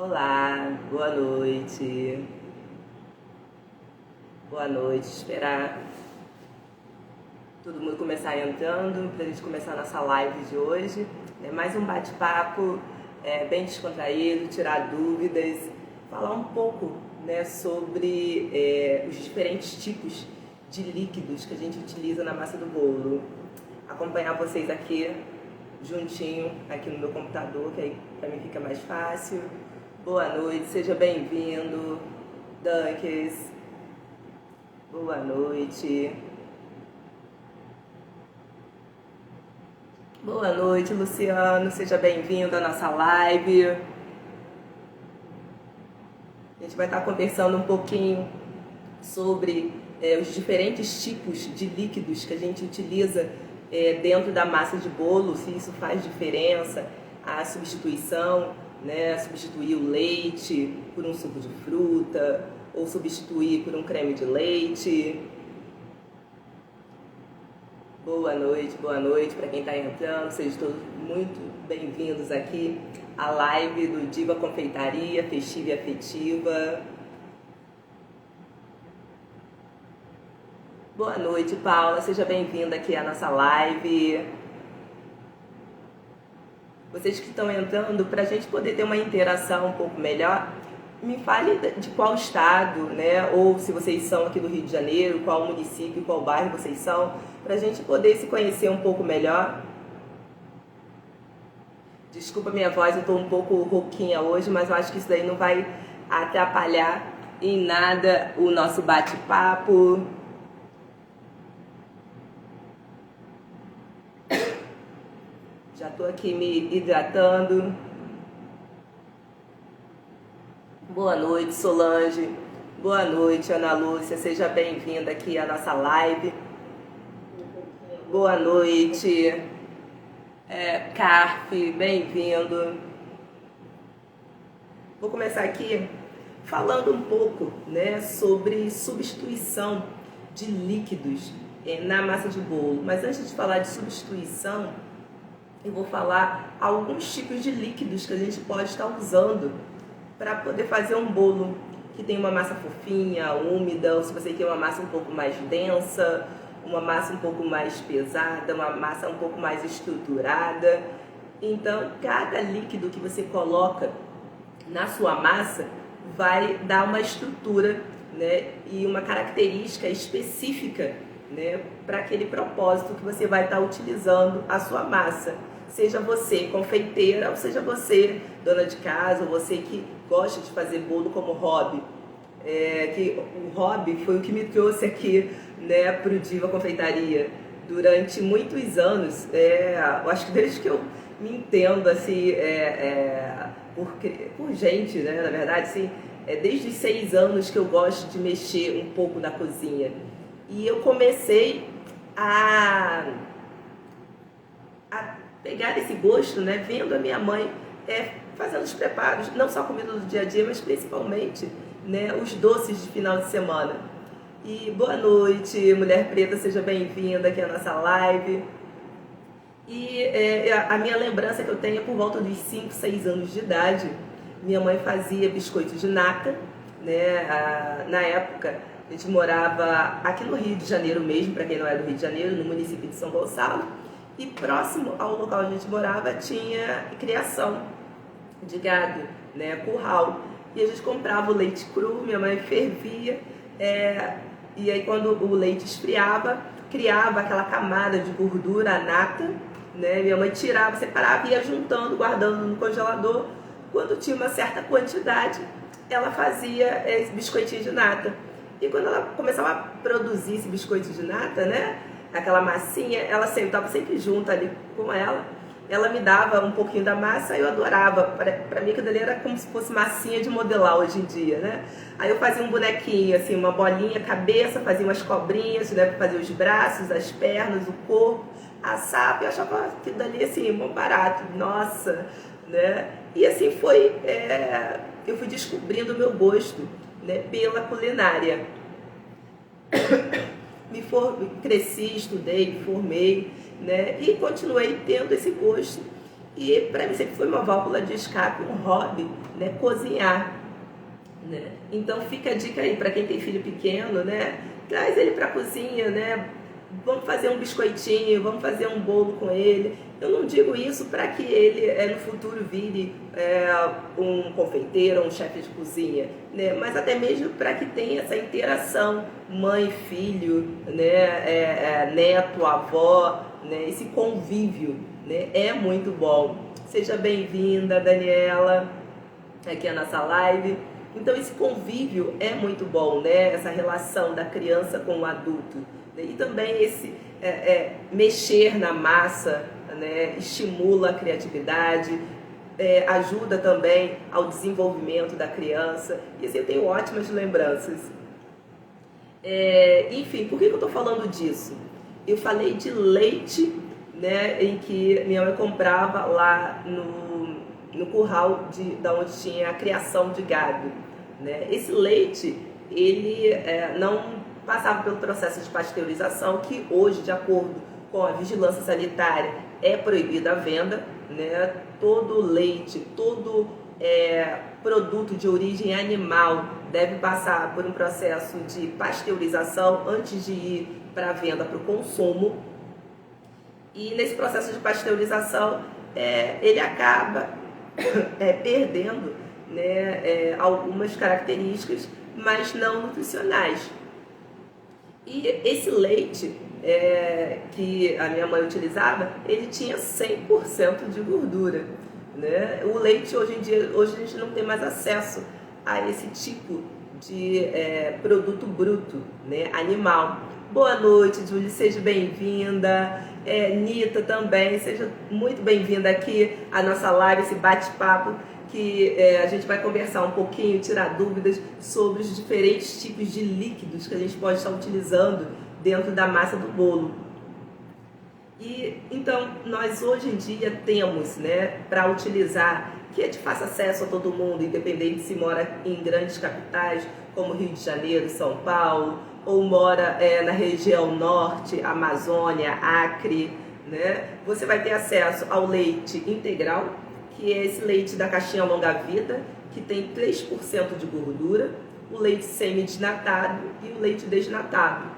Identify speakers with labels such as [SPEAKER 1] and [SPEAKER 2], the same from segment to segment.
[SPEAKER 1] Olá, boa noite. Boa noite. Esperar todo mundo começar entrando pra gente começar a nossa live de hoje. É mais um bate-papo bem descontraído, tirar dúvidas, falar um pouco, né, sobre os diferentes tipos de líquidos que a gente utiliza na massa do bolo. Acompanhar vocês aqui juntinho, aqui no meu computador, que aí pra mim fica mais fácil. Boa noite, seja bem-vindo, Dunques. Boa noite. Boa noite, Luciano, seja bem-vindo à nossa live. A gente vai estar conversando um pouquinho sobre os diferentes tipos de líquidos que a gente utiliza dentro da massa de bolo, se isso faz diferença, a substituição, né, substituir o leite por um suco de fruta ou substituir por um creme de leite. Boa noite para quem está entrando, sejam todos muito bem-vindos aqui à live do Diva Confeitaria Festiva e Afetiva. Boa noite, Paula, seja bem-vinda aqui à nossa live. Vocês que estão entrando, para a gente poder ter uma interação um pouco melhor, me fale de qual estado, né? Ou se vocês são aqui do Rio de Janeiro, qual município, qual bairro vocês são, para a gente poder se conhecer um pouco melhor. Desculpa minha voz, eu estou um pouco rouquinha hoje, mas eu acho que isso daí não vai atrapalhar em nada o nosso bate-papo. Já estou aqui me hidratando. Boa noite, Solange. Boa noite, Ana Lúcia. Seja bem-vinda aqui à nossa live. Boa noite, Carf. Bem-vindo. Vou começar aqui falando um pouco, né, sobre substituição de líquidos na massa de bolo. Mas antes de falar de substituição, eu vou falar alguns tipos de líquidos que a gente pode estar usando para poder fazer um bolo que tem uma massa fofinha, úmida, ou se você quer uma massa um pouco mais densa, uma massa um pouco mais pesada, uma massa um pouco mais estruturada. Então, cada líquido que você coloca na sua massa vai dar uma estrutura, né, e uma característica específica, né, para aquele propósito que você vai estar utilizando a sua massa. Seja você confeiteira, ou seja você dona de casa, ou você que gosta de fazer bolo como hobby. Que o hobby foi o que me trouxe aqui, né, para o Diva Confeitaria. Durante muitos anos, eu acho que desde que eu me entendo, assim, por gente, né, na verdade, assim, desde os 6 anos que eu gosto de mexer um pouco na cozinha. E eu comecei a pegar esse gosto, né, vendo a minha mãe fazendo os preparos, não só comida do dia a dia, mas principalmente, né, os doces de final de semana. E boa noite, Mulher Preta, seja bem-vinda aqui à nossa live. E a minha lembrança que eu tenho é por volta dos 5, 6 anos de idade. Minha mãe fazia biscoitos de nata, né, na época a gente morava aqui no Rio de Janeiro mesmo, para quem não é do Rio de Janeiro, no município de São Gonçalo. E próximo ao local onde a gente morava tinha criação de gado, né, curral. E a gente comprava o leite cru, minha mãe fervia, e aí quando o leite esfriava, criava aquela camada de gordura, a nata, né, minha mãe tirava, separava e ia juntando, guardando no congelador. Quando tinha uma certa quantidade, ela fazia esse biscoitinho de nata. E quando ela começava a produzir esse biscoito de nata, né, aquela massinha, ela estava sempre junto ali com ela. Ela me dava um pouquinho da massa e eu adorava. Para mim, aquilo ali era como se fosse massinha de modelar hoje em dia, né? Aí eu fazia um bonequinho, assim, uma bolinha, cabeça, fazia umas cobrinhas, né, para fazer os braços, as pernas, o corpo, assava. Eu achava aquilo dali, assim, muito barato. Nossa, né? E assim foi, eu fui descobrindo o meu gosto, né, pela culinária. Cresci, estudei, me formei, né, e continuei tendo esse gosto. E para mim sempre foi uma válvula de escape, um hobby, né, cozinhar. Né? Então fica a dica aí para quem tem filho pequeno, né? Traz ele para a cozinha, né? Vamos fazer um biscoitinho, vamos fazer um bolo com ele. Eu não digo isso para que ele no futuro vire um confeiteiro, um chefe de cozinha, né? Mas até mesmo para que tenha essa interação mãe-filho, né? Neto, avó, né? Esse convívio, né? É muito bom. Seja bem-vinda, Daniela, aqui à nossa live. Então esse convívio é muito bom, né? Essa relação da criança com o adulto. Né? E também esse mexer na massa, né? Estimula a criatividade, ajuda também ao desenvolvimento da criança. E assim, eu tenho ótimas lembranças. Enfim, por que eu estou falando disso? Eu falei de leite, né? Em que minha mãe comprava lá no curral da onde tinha a criação de gado. Né? Esse leite, ele não passava pelo processo de pasteurização, que hoje, de acordo com a vigilância sanitária, é proibida a venda. Né? Todo leite, todo produto de origem animal deve passar por um processo de pasteurização antes de ir para a venda, para o consumo. E nesse processo de pasteurização, ele acaba perdendo, né, algumas características, mas não nutricionais. E esse leite que a minha mãe utilizava, ele tinha 100% de gordura. Né? O leite, hoje em dia, a gente não tem mais acesso a esse tipo de produto bruto, né, animal. Boa noite, Júlia, seja bem-vinda. Nita também, seja muito bem-vinda aqui à nossa live, esse bate-papo que a gente vai conversar um pouquinho, tirar dúvidas sobre os diferentes tipos de líquidos que a gente pode estar utilizando dentro da massa do bolo. E então nós hoje em dia temos, né, para utilizar, que é de fácil acesso a todo mundo, independente se mora em grandes capitais como Rio de Janeiro, São Paulo, ou mora na região norte, Amazônia, Acre, né? Você vai ter acesso ao leite integral, que é esse leite da caixinha longa-vida, que tem 3% de gordura, o leite semi-desnatado e o leite desnatado.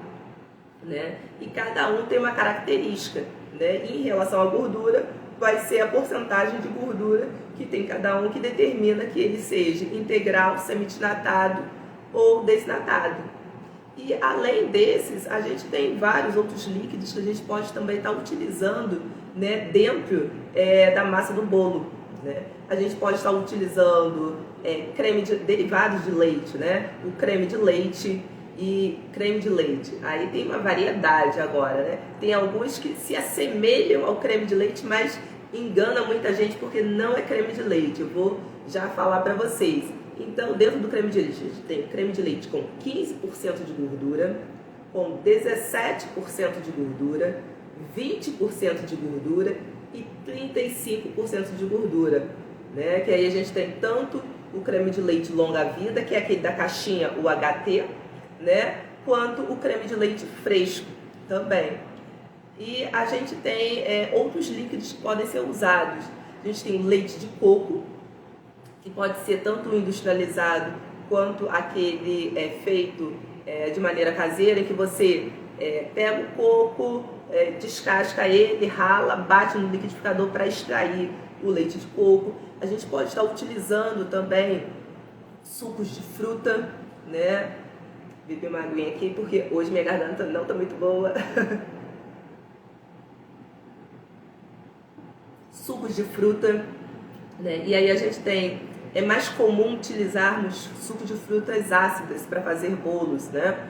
[SPEAKER 1] Né? E cada um tem uma característica. Né? E em relação à gordura, vai ser a porcentagem de gordura que tem cada um que determina que ele seja integral, semi-desnatado ou desnatado. E além desses, a gente tem vários outros líquidos que a gente pode também estar utilizando, né, dentro da massa do bolo. Né? A gente pode estar utilizando derivados de leite, né? O creme de leite e creme de leite. Aí tem uma variedade agora, né? Tem alguns que se assemelham ao creme de leite, mas engana muita gente porque não é creme de leite. Eu vou já falar para vocês. Então, dentro do creme de leite, a gente tem creme de leite com 15% de gordura, com 17% de gordura, 20% de gordura e 35% de gordura. Né? Que aí a gente tem tanto o creme de leite longa-vida, que é aquele da caixinha, o HT, né? Quanto o creme de leite fresco também. E a gente tem outros líquidos que podem ser usados. A gente tem o leite de coco, que pode ser tanto industrializado quanto aquele feito de maneira caseira, em que você pega o coco, descasca ele, rala, bate no liquidificador para extrair o leite de coco. A gente pode estar utilizando também sucos de fruta, né? Beber uma aguinha aqui, porque hoje minha garganta não está muito boa. Sucos de fruta, né? E aí a gente tem, é mais comum utilizarmos suco de frutas ácidas para fazer bolos, né?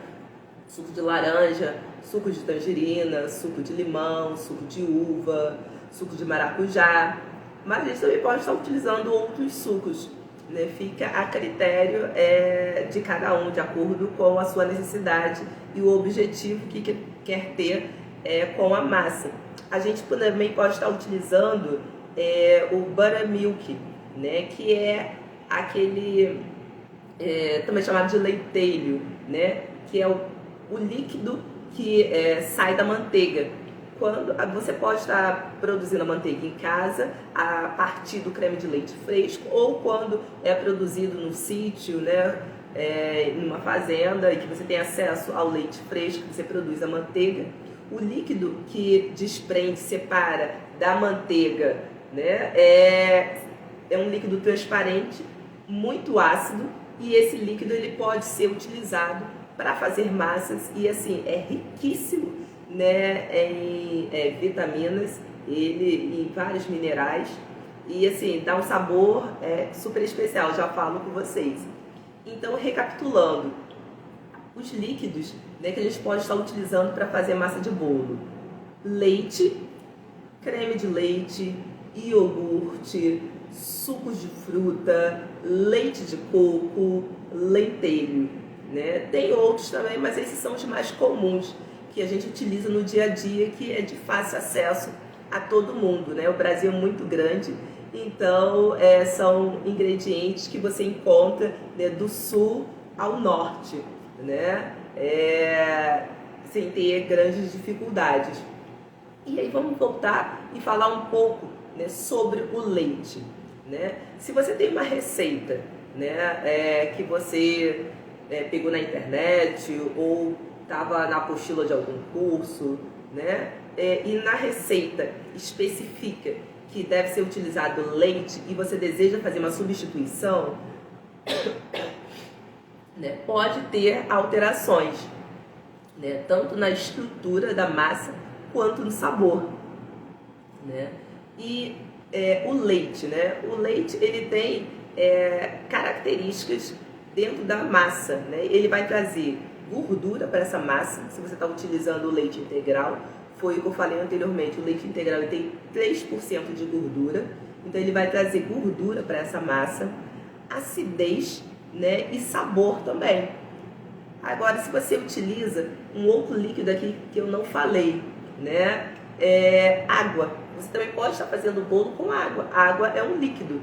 [SPEAKER 1] Suco de laranja, suco de tangerina, suco de limão, suco de uva, suco de maracujá. Mas a gente também pode estar utilizando outros sucos, né? Fica a critério de cada um, de acordo com a sua necessidade e o objetivo que quer ter com a massa. A gente também pode estar utilizando o buttermilk, né? Que é aquele também chamado de leitelho, né? Que é o líquido que sai da manteiga. quando você pode estar produzindo a manteiga em casa a partir do creme de leite fresco, ou quando é produzido no sítio, né, numa fazenda, e que você tem acesso ao leite fresco, você produz a manteiga. O líquido que desprende, separa da manteiga, né, é um líquido transparente, muito ácido, e esse líquido ele pode ser utilizado para fazer massas, e assim, é riquíssimo, né, em vitaminas, em vários minerais, e assim, dá um sabor super especial, já falo com vocês. Então, recapitulando, os líquidos, né, que a gente pode estar utilizando para fazer massa de bolo: leite, creme de leite, iogurte, sucos de fruta, leite de coco, leitelho, né? Tem outros também, mas esses são os mais comuns que a gente utiliza no dia a dia, que é de fácil acesso a todo mundo, né? O Brasil é muito grande, então são ingredientes que você encontra, né, do sul ao norte, né? Sem ter grandes dificuldades. E aí vamos voltar e falar um pouco, né, sobre o leite, né? Se você tem uma receita, né, que você pegou na internet ou estava na apostila de algum curso, né, e na receita especifica que deve ser utilizado leite e você deseja fazer uma substituição, né, pode ter alterações, né, tanto na estrutura da massa quanto no sabor, né? E o leite, né? O leite ele tem características dentro da massa, né? Ele vai trazer gordura para essa massa. Se você está utilizando o leite integral, foi o que eu falei anteriormente, o leite integral ele tem 3% de gordura, então ele vai trazer gordura para essa massa, acidez, né, e sabor também. Agora, se você utiliza um outro líquido aqui que eu não falei, né, água, você também pode estar fazendo bolo com água. A água é um líquido,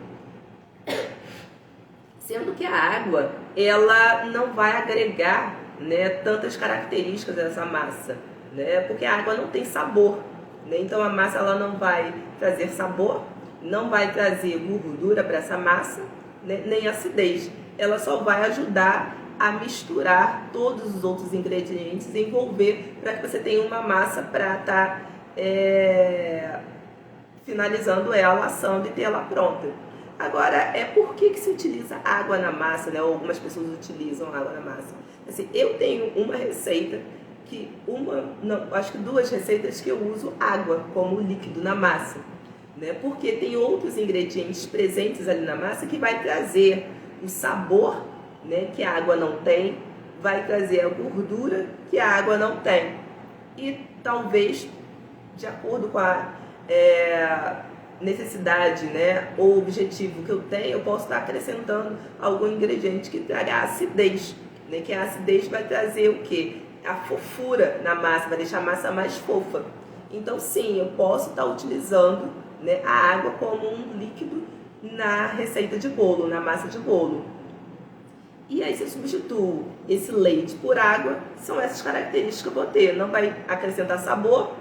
[SPEAKER 1] sendo que a água ela não vai agregar, né, tantas características dessa massa, né, porque a água não tem sabor, né, então a massa ela não vai trazer sabor, não vai trazer gordura para essa massa, né, nem acidez. Ela só vai ajudar a misturar todos os outros ingredientes, envolver, para que você tenha uma massa para estar finalizando ela, assando e ter ela pronta. Agora, por que se utiliza água na massa, né? Ou algumas pessoas utilizam água na massa. Assim, eu tenho uma receita acho que 2 receitas que eu uso água como líquido na massa, né? Porque tem outros ingredientes presentes ali na massa que vai trazer o sabor, né, que a água não tem, vai trazer a gordura que a água não tem. E talvez, de acordo com a necessidade, né, ou objetivo que eu tenho, eu posso estar acrescentando algum ingrediente que traga acidez, né, que a acidez vai trazer o quê? A fofura na massa, vai deixar a massa mais fofa. Então sim, eu posso estar utilizando, né, a água como um líquido na receita de bolo, na massa de bolo. E aí, se eu substituo esse leite por água, são essas características que eu vou ter. Não vai acrescentar sabor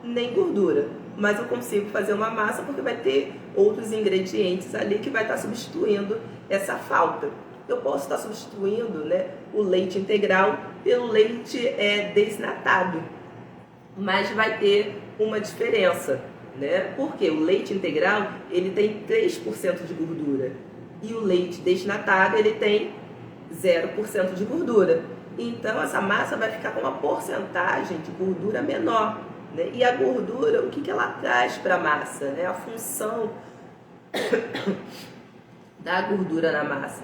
[SPEAKER 1] nem gordura, mas eu consigo fazer uma massa porque vai ter outros ingredientes ali que vai estar substituindo essa falta. Eu posso estar substituindo, né, o leite integral pelo leite desnatado, mas vai ter uma diferença, né? Porque o leite integral ele tem 3% de gordura e o leite desnatado ele tem 0% de gordura. Então essa massa vai ficar com uma porcentagem de gordura menor, né? E a gordura, o que ela traz para a massa, né? A função da gordura na massa: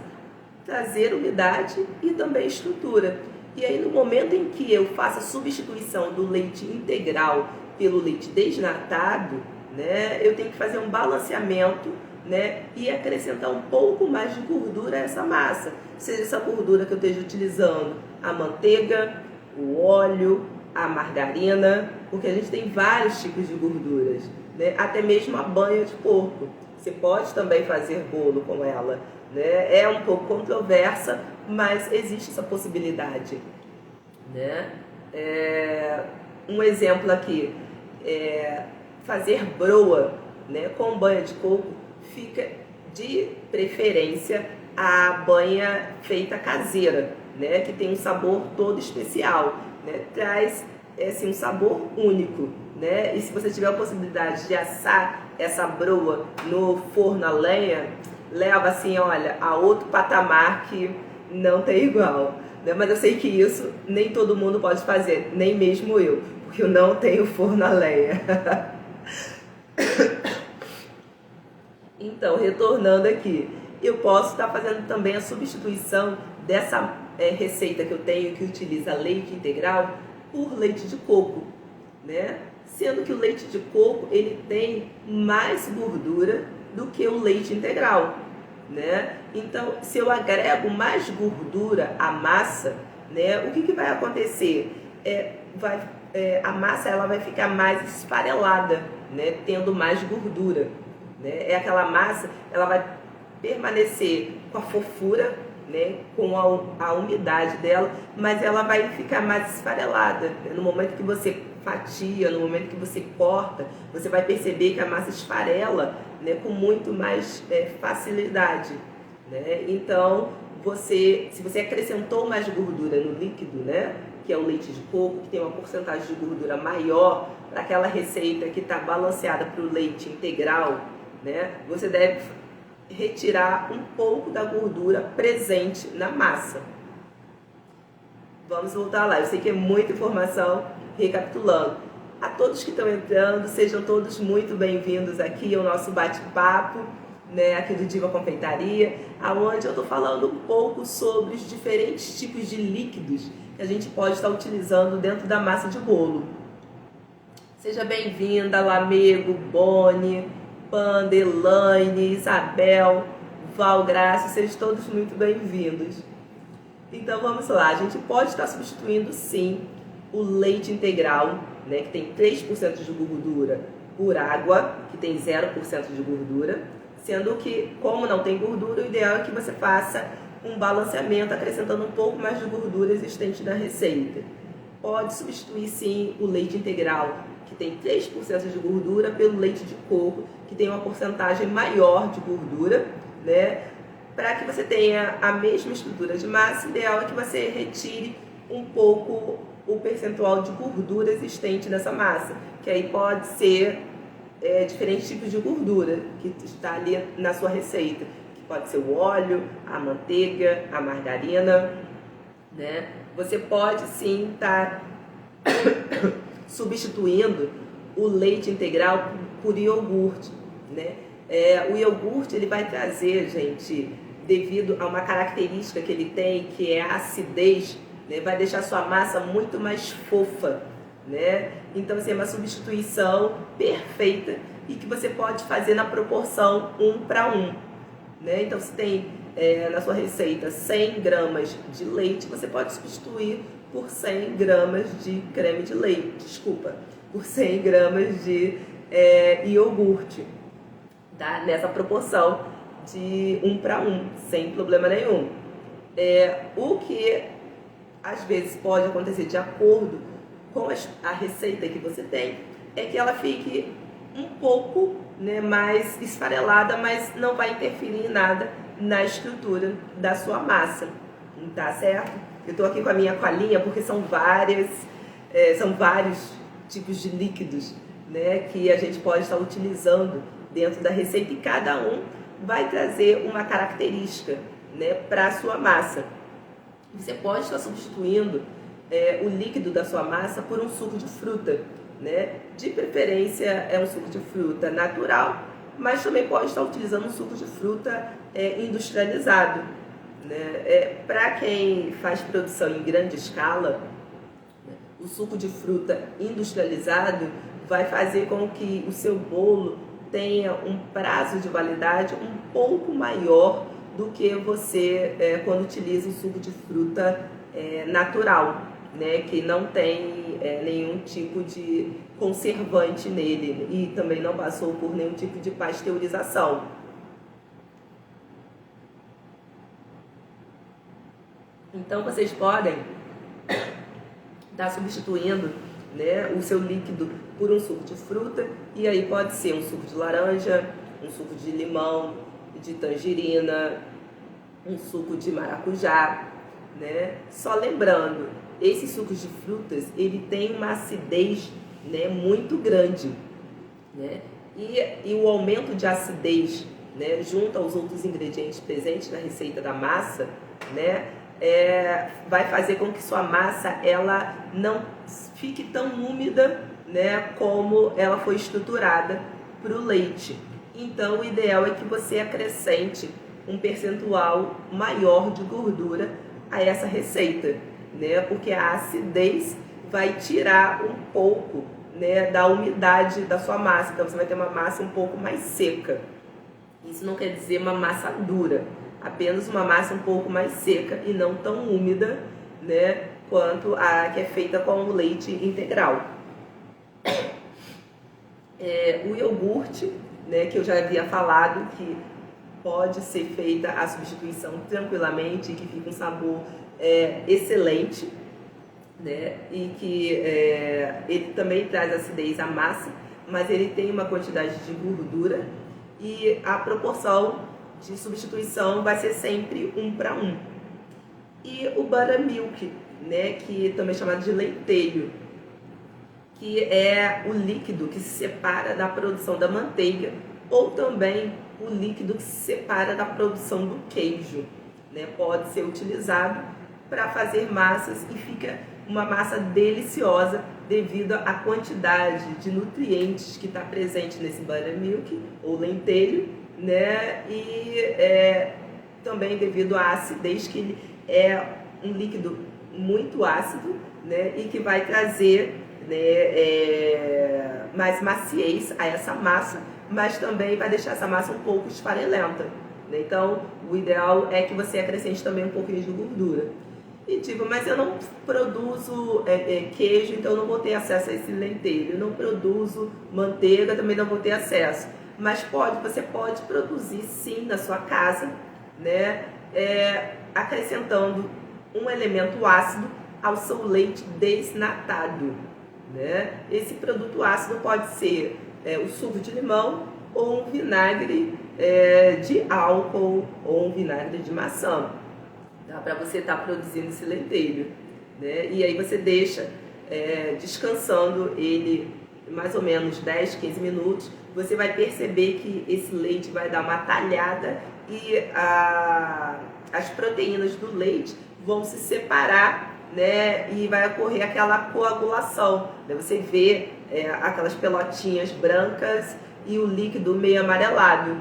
[SPEAKER 1] trazer umidade e também estrutura. E aí, no momento em que eu faço a substituição do leite integral pelo leite desnatado, né, eu tenho que fazer um balanceamento, né, e acrescentar um pouco mais de gordura a essa massa. Seja essa gordura que eu esteja utilizando a manteiga, o óleo, a margarina, porque a gente tem vários tipos de gorduras, né, até mesmo a banha de porco. Você pode também fazer bolo com ela, né? É um pouco controversa, mas existe essa possibilidade, né? Um exemplo aqui, fazer broa, né, com banha de coco, fica de preferência a banha feita caseira, né, que tem um sabor todo especial, né, traz assim, um sabor único, né, e se você tiver a possibilidade de assar essa broa no forno a lenha, leva assim, olha, a outro patamar que não tem igual, né, mas eu sei que isso nem todo mundo pode fazer, nem mesmo eu, porque eu não tenho forno a lenha. Então, retornando aqui, eu posso estar fazendo também a substituição dessa receita que eu tenho, que utiliza leite integral, por leite de coco, né? Sendo que o leite de coco, ele tem mais gordura do que o leite integral, né? Então, se eu agrego mais gordura à massa, né, o que vai acontecer? A massa ela vai ficar mais esfarelada, né, tendo mais gordura. Né? Aquela massa, ela vai permanecer com a fofura, né? Com a umidade dela, mas ela vai ficar mais esfarelada. No momento que você fatia, no momento que você corta, você vai perceber que a massa esfarela, né, com muito mais facilidade. Né? Então, se você acrescentou mais gordura no líquido, né, que é o leite de coco, que tem uma porcentagem de gordura maior para aquela receita que está balanceada para o leite integral, né, você deve retirar um pouco da gordura presente na massa. Vamos voltar lá, eu sei que é muita informação, recapitulando. A todos que estão entrando, sejam todos muito bem-vindos aqui ao nosso bate-papo, né, aqui do Diva Confeitaria, aonde eu estou falando um pouco sobre os diferentes tipos de líquidos que a gente pode estar utilizando dentro da massa de bolo. Seja bem-vinda, Lamego, Boni, Panda, Elaine, Isabel, Val, Graça, sejam todos muito bem-vindos. Então vamos lá, a gente pode estar substituindo sim o leite integral, né, que tem 3% de gordura, por água, que tem 0% de gordura, sendo que, como não tem gordura, o ideal é que você faça um balanceamento, acrescentando um pouco mais de gordura existente na receita. Pode substituir sim o leite integral, que tem 3% de gordura, pelo leite de coco, que tem uma porcentagem maior de gordura, né? Para que você tenha a mesma estrutura de massa, o ideal é que você retire um pouco o percentual de gordura existente nessa massa, que aí pode ser diferentes tipos de gordura que está ali na sua receita, que pode ser o óleo, a manteiga, a margarina, né? Você pode sim estar substituindo o leite integral por iogurte, né? O iogurte ele vai trazer, gente, devido a uma característica que ele tem, que é a acidez, né? Vai deixar sua massa muito mais fofa, né? Então, assim, é uma substituição perfeita e que você pode fazer na proporção 1:1, né? Então, se tem na sua receita 100 gramas de leite, você pode substituir por 100 gramas de creme de leite, por 100 gramas de iogurte, tá? Nessa proporção de 1:1, sem problema nenhum. O que às vezes pode acontecer de acordo com a receita que você tem, é que ela fique um pouco, né, mais esfarelada, mas não vai interferir em nada na estrutura da sua massa, tá certo? Eu estou aqui com a minha colinha porque são vários tipos de líquidos, né, que a gente pode estar utilizando dentro da receita e cada um vai trazer uma característica, né, para a sua massa. Você pode estar substituindo o líquido da sua massa por um suco de fruta, né? De preferência é um suco de fruta natural, mas também pode estar utilizando um suco de fruta industrializado, né? Para quem faz produção em grande escala, o suco de fruta industrializado vai fazer com que o seu bolo tenha um prazo de validade um pouco maior do que você quando utiliza o suco de fruta natural, né, que não tem nenhum tipo de conservante nele e também não passou por nenhum tipo de pasteurização. Então vocês podem estar substituindo né, o seu líquido por um suco de fruta, e aí pode ser um suco de laranja, um suco de limão, de tangerina, um suco de maracujá, né? Só lembrando, esses sucos de frutas, ele tem uma acidez, né, muito grande, né? E o aumento de acidez, né, junto aos outros ingredientes presentes na receita da massa, né, vai fazer com que sua massa ela não fique tão úmida, né, como ela foi estruturada para o leite. Então, o ideal é que você acrescente um percentual maior de gordura a essa receita, né, porque a acidez vai tirar um pouco, né, da umidade da sua massa. Então, você vai ter uma massa um pouco mais seca. Isso não quer dizer uma massa dura, apenas uma massa um pouco mais seca e não tão úmida, né, quanto a que é feita com o leite integral. O iogurte, né, que eu já havia falado que pode ser feita a substituição tranquilamente, que fica um sabor excelente, né, e que ele também traz acidez à massa, mas ele tem uma quantidade de gordura e a proporção de substituição vai ser sempre 1:1. E o buttermilk, né, que também é chamado de leitelho, que é o líquido que se separa da produção da manteiga, ou também o líquido que se separa da produção do queijo, né? Pode ser utilizado para fazer massas e fica uma massa deliciosa devido à quantidade de nutrientes que está presente nesse buttermilk ou lentelho, né? E também devido à acidez, que ele é um líquido muito ácido, né? E que vai trazer, né, mais maciez a essa massa, mas também vai deixar essa massa um pouco esfarelenta, né? Então, o ideal é que você acrescente também um pouquinho de gordura. E tipo, mas eu não produzo queijo, então eu não vou ter acesso a esse lentelho. Eu não produzo manteiga, também não vou ter acesso. Mas você pode produzir sim na sua casa, né? Acrescentando um elemento ácido ao seu leite desnatado, né? Esse produto ácido pode ser o suco de limão ou um vinagre de álcool ou um vinagre de maçã. Dá para você estar produzindo esse lentelho, né? E aí você deixa descansando ele mais ou menos 10, 15 minutos. Você vai perceber que esse leite vai dar uma talhada e as proteínas do leite vão se separar, né? E vai ocorrer aquela coagulação, né? Você vê aquelas pelotinhas brancas e o líquido meio amarelado,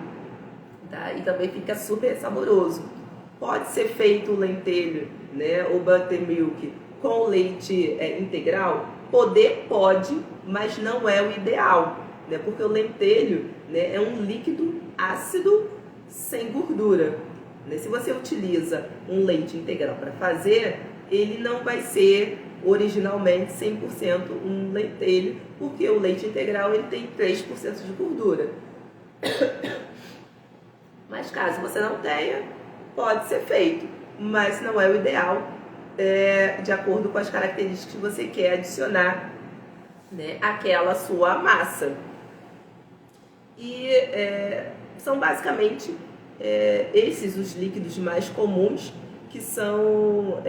[SPEAKER 1] tá? E também fica super saboroso. Pode ser feito o lentelho, né, o buttermilk com leite integral? Pode, mas não é o ideal, né, porque o lentelho, né, é um líquido ácido sem gordura, né? Se você utiliza um leite integral para fazer, ele não vai ser originalmente 100% um lentelho, porque o leite integral ele tem 3% de gordura. Mas caso você não tenha, pode ser feito, mas não é o ideal, de acordo com as características que você quer adicionar, né, àquela sua massa. E são basicamente esses os líquidos mais comuns que são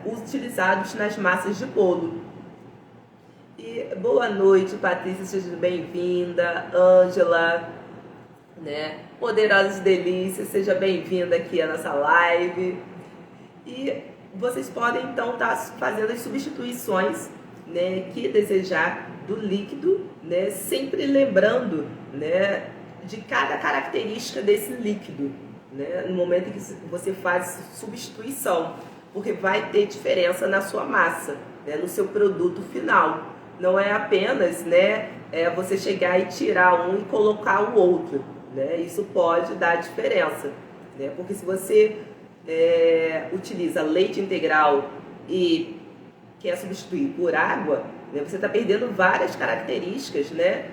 [SPEAKER 1] utilizados nas massas de bolo. E boa noite, Patrícia, seja bem-vinda. Ângela, né? Poderosas Delícias, seja bem-vinda aqui à nossa live. E vocês podem então estar fazendo as substituições, né, que desejar do líquido, né, sempre lembrando, né, de cada característica desse líquido, né, no momento em que você faz substituição, porque vai ter diferença na sua massa, né, no seu produto final. Não é apenas, né, você chegar e tirar um e colocar o outro, né? Isso pode dar diferença, né? Porque se você utiliza leite integral e quer substituir por água, né, você está perdendo várias características, né,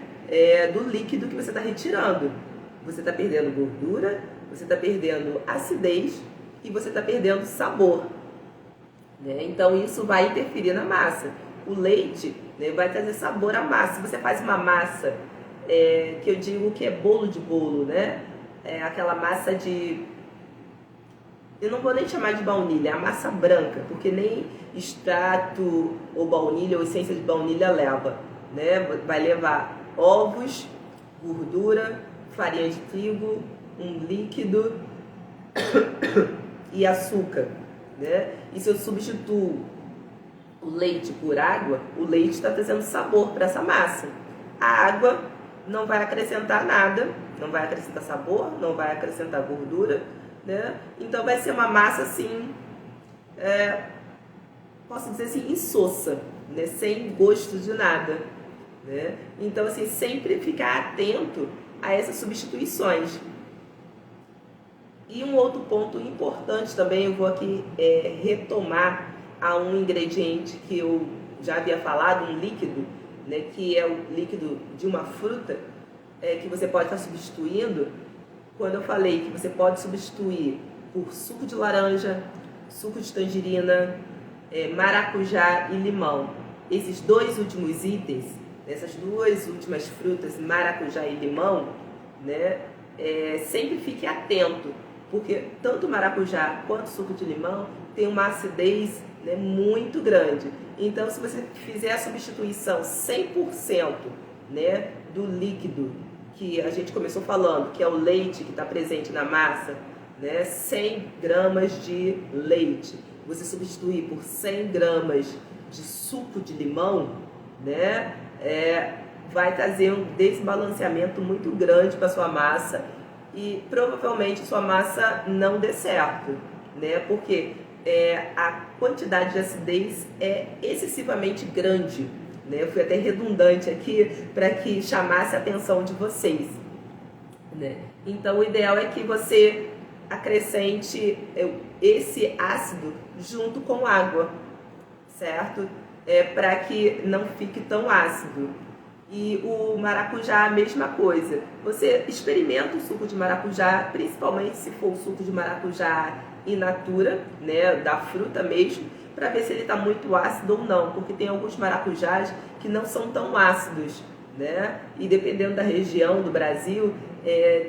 [SPEAKER 1] do líquido que você está retirando. Você está perdendo gordura, você está perdendo acidez e você está perdendo sabor, né? Então isso vai interferir na massa. O leite, né? Vai trazer sabor à massa. Se você faz uma massa, que eu digo que é bolo de bolo, né? Aquela massa de... Eu não vou nem chamar de baunilha, é a massa branca, porque nem extrato ou baunilha ou essência de baunilha leva, né? Vai levar ovos, gordura, farinha de trigo, um líquido e açúcar, né? E se eu substituo o leite por água, o leite está trazendo sabor para essa massa. A água não vai acrescentar nada, não vai acrescentar sabor, não vai acrescentar gordura, né? Então vai ser uma massa assim, posso dizer assim, insossa, né? Sem gosto de nada, né? Então assim, sempre ficar atento a essas substituições. E um outro ponto importante também, eu vou aqui retomar a um ingrediente que eu já havia falado, um líquido, né, que é o líquido de uma fruta, que você pode estar substituindo. Quando eu falei que você pode substituir por suco de laranja, suco de tangerina, maracujá e limão. Esses dois últimos itens, essas duas últimas frutas, maracujá e limão, né, sempre fique atento, porque tanto o maracujá quanto o suco de limão tem uma acidez, né, muito grande. Então, se você fizer a substituição 100%, né, do líquido que a gente começou falando, que é o leite que está presente na massa, né, 100 gramas de leite, você substituir por 100 gramas de suco de limão, né, vai trazer um desbalanceamento muito grande para sua massa e provavelmente sua massa não dê certo, né, porque a quantidade de acidez é excessivamente grande, né? Eu fui até redundante aqui para que chamasse a atenção de vocês, né? Então o ideal é que você acrescente esse ácido junto com água, certo? Para que não fique tão ácido. E o maracujá, a mesma coisa. Você experimenta o suco de maracujá, principalmente se for o suco de maracujá in natura, né, da fruta mesmo, para ver se ele está muito ácido ou não, porque tem alguns maracujás que não são tão ácidos, né? E dependendo da região do Brasil,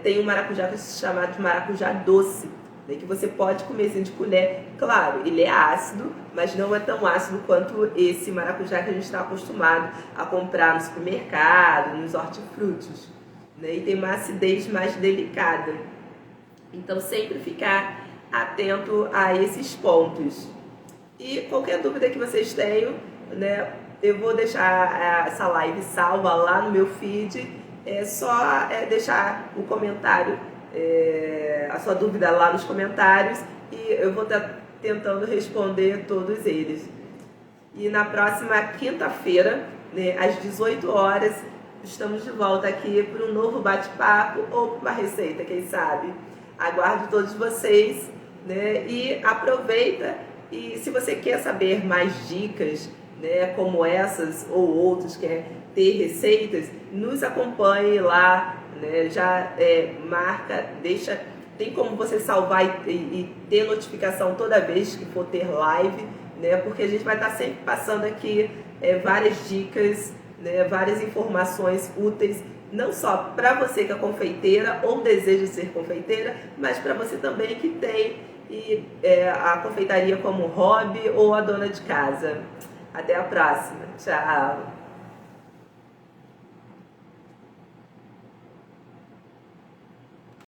[SPEAKER 1] tem um maracujá que é chamado de maracujá doce, né, que você pode comer assim de colher. Claro, ele é ácido, mas não é tão ácido quanto esse maracujá que a gente está acostumado a comprar no supermercado, nos hortifrutis, né? E tem uma acidez mais delicada. Então sempre ficar atento a esses pontos. E qualquer dúvida que vocês tenham, né, eu vou deixar essa live salva lá no meu feed. É só deixar o comentário, a sua dúvida lá nos comentários, e eu vou estar tentando responder todos eles. E na próxima quinta-feira, né, às 18 horas, estamos de volta aqui para um novo bate-papo ou para uma receita, quem sabe. Aguardo todos vocês, né, e aproveita. E se você quer saber mais dicas, né, como essas ou outras, quer ter receitas, nos acompanhe lá, né, já marca, deixa, tem como você salvar e ter notificação toda vez que for ter live, né, porque a gente vai estar sempre passando aqui várias dicas, né, várias informações úteis, não só para você que é confeiteira ou deseja ser confeiteira, mas para você também que tem a confeitaria como hobby ou a dona de casa. Até a próxima. Tchau!